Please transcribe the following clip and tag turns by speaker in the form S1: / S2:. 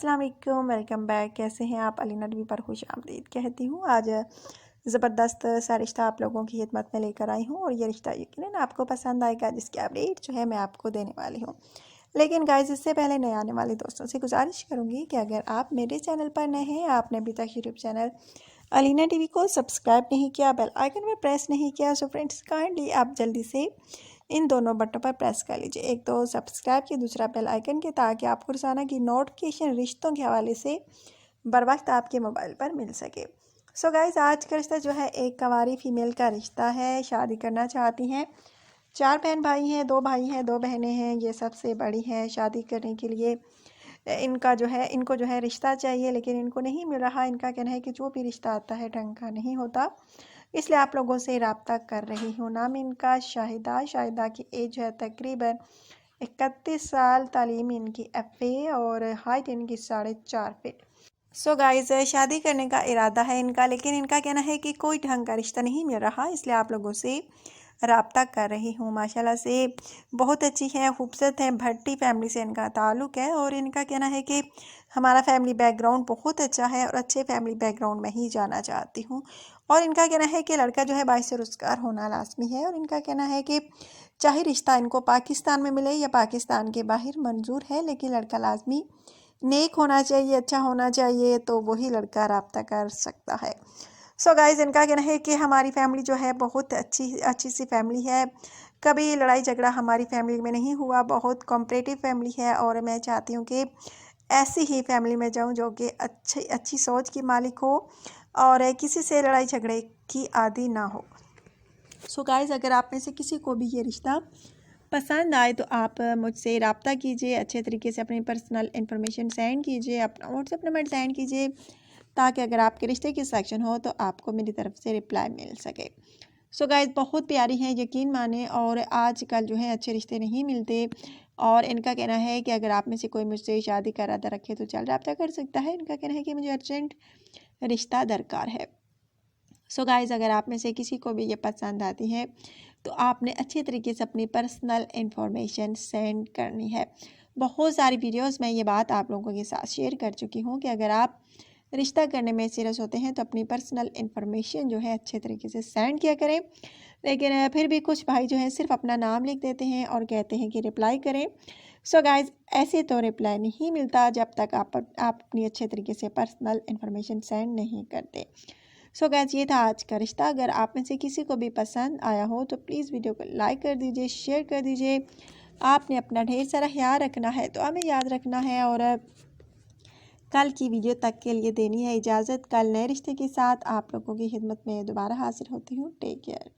S1: अस्सलाम वालेकुम, welcome back. कैसे हैं आप? अलीना टीवी पर खुश आमदीद कहती हूँ। आज ज़बरदस्त सा रिश्ता आप लोगों की खिदमत में लेकर आई हूँ और ये रिश्ता यकीनन आपको पसंद आएगा, जिसकी अपडेट जो है मैं आपको देने वाली हूँ। लेकिन गाइस, इससे पहले नए आने वाले दोस्तों से गुजारिश करूँगी कि अगर आप मेरे चैनल पर नए हैं, आपने अभी तक यूट्यूब चैनल अलीना टीवी को सब्सक्राइब नहीं किया, बेल आइकन पर प्रेस नहीं किया, सो फ्रेंड्स काइंडली आप जल्दी से इन दोनों बटनों पर प्रेस कर लीजिए, एक तो सब्सक्राइब की, दूसरा बेल आइकन के, ताकि आपको रोज़ाना की नोटिफिकेशन रिश्तों के हवाले से बर वक्त आपके मोबाइल पर मिल सके। सो गाइस, आज का रिश्ता जो है एक कंवारी फीमेल का रिश्ता है। शादी करना चाहती हैं, 4 बहन भाई हैं, 2 भाई हैं, 2 बहनें हैं, ये सबसे बड़ी हैं। शादी करने के लिए इनको जो है रिश्ता चाहिए, लेकिन इनको नहीं मिल रहा। इनका कहना है कि जो भी रिश्ता आता है ढंग का नहीं होता, इसलिए आप लोगों से रब्ता कर रही हूँ। नाम इनका शाहिदा। शाहिदा की एज है तकरीबन 31 साल। तालीम इनकी FA और हाइट इनकी 4.5 फीट। सो गाइज, शादी करने का इरादा है इनका, लेकिन इनका कहना है कि कोई ढंग का रिश्ता नहीं मिल रहा, इसलिए आप लोगों से रब्ता कर रही हूँ। माशाल्लाह से बहुत अच्छी है, खूबसूरत है, भट्टी फैमिली से इनका ताल्लुक़ है और इनका कहना है कि हमारा फैमिली बैकग्राउंड बहुत अच्छा है और अच्छे फैमिली बैकग्राउंड में ही जाना चाहती हूँ। और इनका कहना है कि लड़का जो है बाइस रोज़गार होना लाजमी है और इनका कहना है कि चाहे रिश्ता इनको पाकिस्तान में मिले या पाकिस्तान के बाहर मंजूर है, लेकिन लड़का लाजमी नेक होना चाहिए, अच्छा होना चाहिए, तो वही लड़का रब्ता कर सकता है। सो गाइज़, इनका कहना है कि हमारी फैमिली जो है बहुत अच्छी सी फैमिली है, कभी लड़ाई झगड़ा हमारी फैमिली में नहीं हुआ, बहुत कॉम्परेटिव फैमिली है और मैं चाहती हूँ कि ऐसी ही फैमिली में जाऊँ जो कि अच्छी सोच की मालिक हो और किसी से लड़ाई झगड़े की आदी ना हो। सो गाइज़, अगर आप में से किसी को भी ये रिश्ता पसंद आए तो आप मुझसे रब्ता कीजिए, अच्छे तरीके से अपनी पर्सनल इन्फॉर्मेशन सेंड कीजिए, अपना व्हाट्सएप नंबर सेंड कीजिए, ताकि अगर आपके रिश्ते की सिलेक्शन हो तो आपको मेरी तरफ से रिप्लाई मिल सके। सो गाइज़, बहुत प्यारी हैं, यकीन माने, और आजकल जो है अच्छे रिश्ते नहीं मिलते और इनका कहना है कि अगर आप में से कोई मुझसे शादी का इरादा रखे तो चल रब्ता कर सकता है। इनका कहना है कि मुझे अर्जेंट रिश्ता दरकार है। सो गाइज़, अगर आप में से किसी को भी ये पसंद आती है तो आपने अच्छे तरीके से अपनी पर्सनल इन्फॉर्मेशन सेंड करनी है। बहुत सारी वीडियोस में ये बात आप लोगों के साथ शेयर कर चुकी हूँ कि अगर आप रिश्ता करने में सीरियस होते हैं तो अपनी पर्सनल इन्फॉर्मेशन जो है अच्छे तरीके से सेंड किया करें। लेकिन फिर भी कुछ भाई जो है सिर्फ अपना नाम लिख देते हैं और कहते हैं कि रिप्लाई करें। सो गाइज़, ऐसे तो रिप्लाई नहीं मिलता जब तक आप अपनी अच्छे तरीके से पर्सनल इन्फॉर्मेशन सेंड नहीं करते। सो गाइज़, ये था आज का रिश्ता। अगर आप में से किसी को भी पसंद आया हो तो प्लीज़ वीडियो को लाइक कर दीजिए, शेयर कर दीजिए। आपने अपना ढेर सारा ख्याल रखना है, तो हमें याद रखना है और कल की वीडियो तक के लिए देनी है इजाज़त। कल नए रिश्ते के साथ आप लोगों की खिदमत में दोबारा हाजिर होती हूँ। Take care.